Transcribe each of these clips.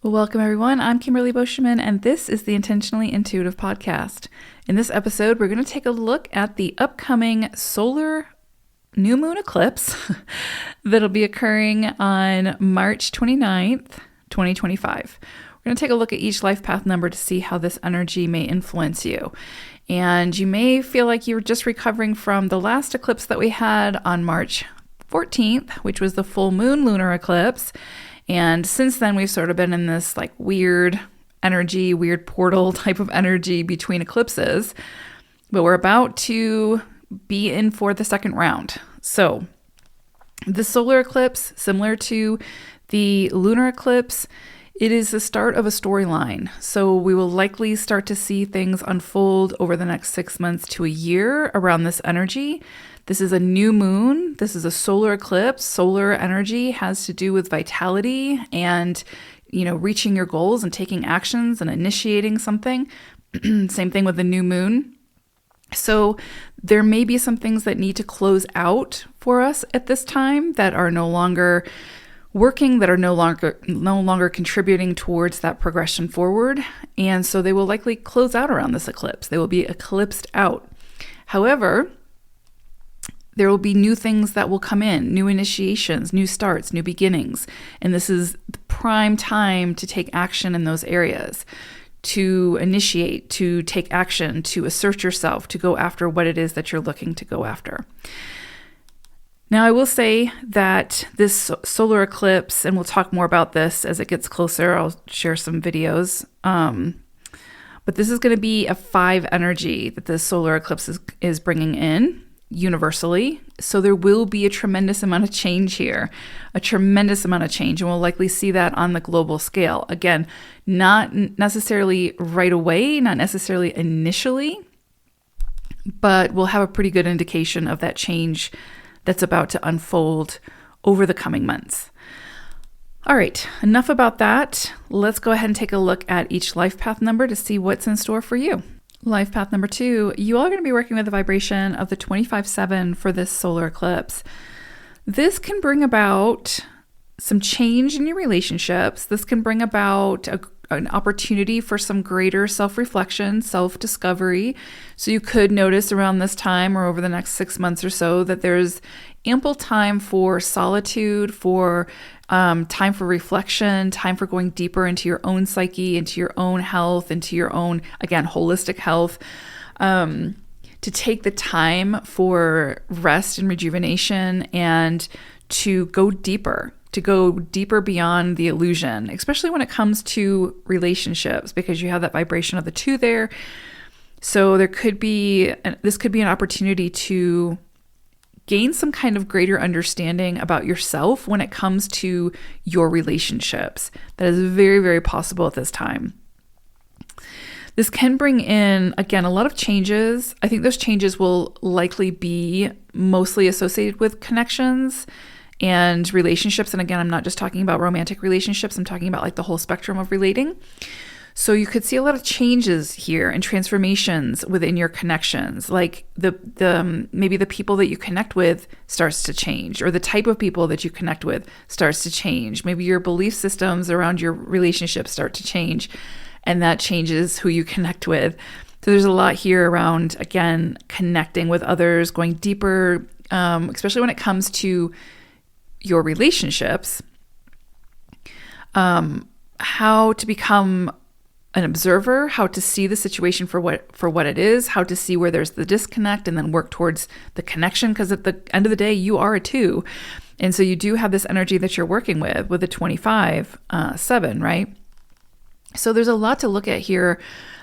Well, welcome everyone. I'm Kimberly Boschman, and this is the Intentionally Intuitive Podcast. In this episode, we're going to take a look at the upcoming solar new moon eclipse that'll be occurring on March 29th, 2025. We're going to take a look at each life path number to see how this energy may influence you. And you may feel like you're just recovering from the last eclipse that we had on March 14th, which was the full moon lunar eclipse. And since then, we've sort of been in this like weird energy, weird portal type of energy between eclipses. But we're about to be in for the second round. So the solar eclipse, similar to the lunar eclipse, it is the start of a storyline. So we will likely start to see things unfold over the next 6 months to a year around this energy. This is a new moon. This is a solar eclipse. Solar energy has to do with vitality and, reaching your goals and taking actions and initiating something. Same thing with the new moon. So there may be some things that need to close out for us at this time that are no longer working, that are no longer contributing towards that progression forward. And so they will likely close out around this eclipse. They will be eclipsed out. However, there will be new things that will come in, new initiations, new starts, new beginnings. And this is the prime time to take action in those areas, to initiate, to take action, to assert yourself, to go after what it is that you're looking to go after. Now, I will say that this solar eclipse, and we'll talk more about this as it gets closer, I'll share some videos, but this is going to be a 5 energy that the solar eclipse is bringing in universally. So there will be a tremendous amount of change here, and we'll likely see that on the global scale. Again, not necessarily right away, not necessarily initially, but we'll have a pretty good indication of that change that's about to unfold over the coming months. All right, enough about that. Let's go ahead and take a look at each life path number to see what's in store for you. Life path number 2, you all are going to be working with the vibration of the 25/7 for this solar eclipse. This can bring about some change in your relationships. This can bring about an opportunity for some greater self-reflection, self-discovery. So you could notice around this time or over the next 6 months or so that there's ample time for solitude, for time for reflection, time for going deeper into your own psyche, into your own health, into your own, again, holistic health, to take the time for rest and rejuvenation and to go deeper beyond the illusion, especially when it comes to relationships, because you have that vibration of the 2 there. So this could be an opportunity to gain some kind of greater understanding about yourself when it comes to your relationships. That is very, very possible at this time. This can bring in, again, a lot of changes. I think those changes will likely be mostly associated with connections and relationships. And again, I'm not just talking about romantic relationships. I'm talking about like the whole spectrum of relating. So you could see a lot of changes here and transformations within your connections. Like the maybe the people that you connect with starts to change, or the type of people that you connect with starts to change. Maybe your belief systems around your relationships start to change, and that changes who you connect with. So there's a lot here around, again, connecting with others, going deeper, especially when it comes to your relationships, how to become an observer, how to see the situation for what it is, how to see where there's the disconnect and then work towards the connection, because at the end of the day, you are a 2. And so you do have this energy that you're working with the 25/7, right? So there's a lot to look at here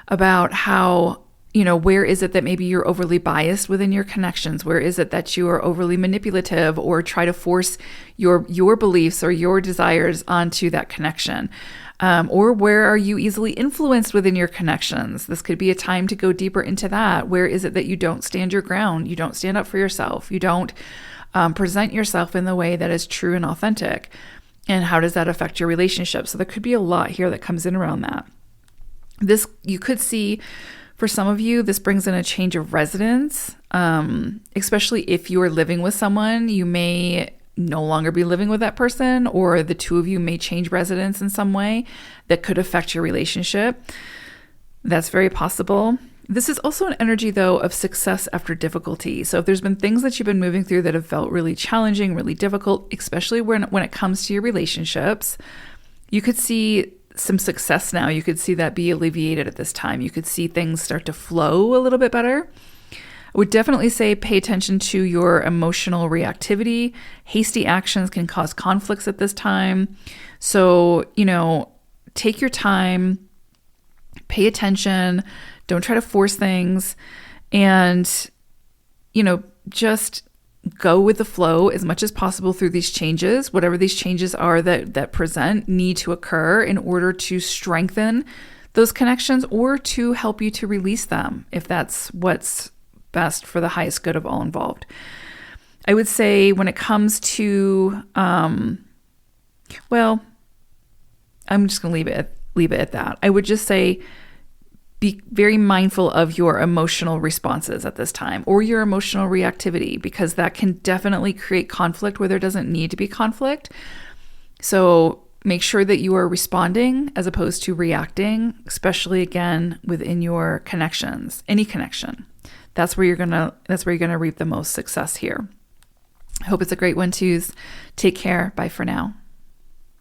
about how, where is it that maybe you're overly biased within your connections? Where is it that you are overly manipulative or try to force your beliefs or your desires onto that connection? Or where are you easily influenced within your connections? This could be a time to go deeper into that. Where is it that you don't stand your ground? You don't stand up for yourself. You don't present yourself in the way that is true and authentic. And how does that affect your relationship? So there could be a lot here that comes in around that. This, you could see, for some of you, this brings in a change of residence, especially if you are living with someone. You may no longer be living with that person, or the two of you may change residence in some way that could affect your relationship. That's very possible. This is also an energy, though, of success after difficulty. So if there's been things that you've been moving through that have felt really challenging, really difficult, especially when it comes to your relationships, you could see some success now. You could see that be alleviated at this time. You could see things start to flow a little bit better. I would definitely say pay attention to your emotional reactivity. Hasty actions can cause conflicts at this time. So, take your time, pay attention, don't try to force things, and, just go with the flow as much as possible through these changes. Whatever these changes are that present need to occur in order to strengthen those connections or to help you to release them, if that's what's best for the highest good of all involved. I would say when it comes to, I'm just going to leave it at that. I would just say be very mindful of your emotional responses at this time, or your emotional reactivity, because that can definitely create conflict where there doesn't need to be conflict. So make sure that you are responding as opposed to reacting, especially again within your connections, any connection. That's where you're gonna reap the most success here. I hope it's a great one, twos. Take care. Bye for now.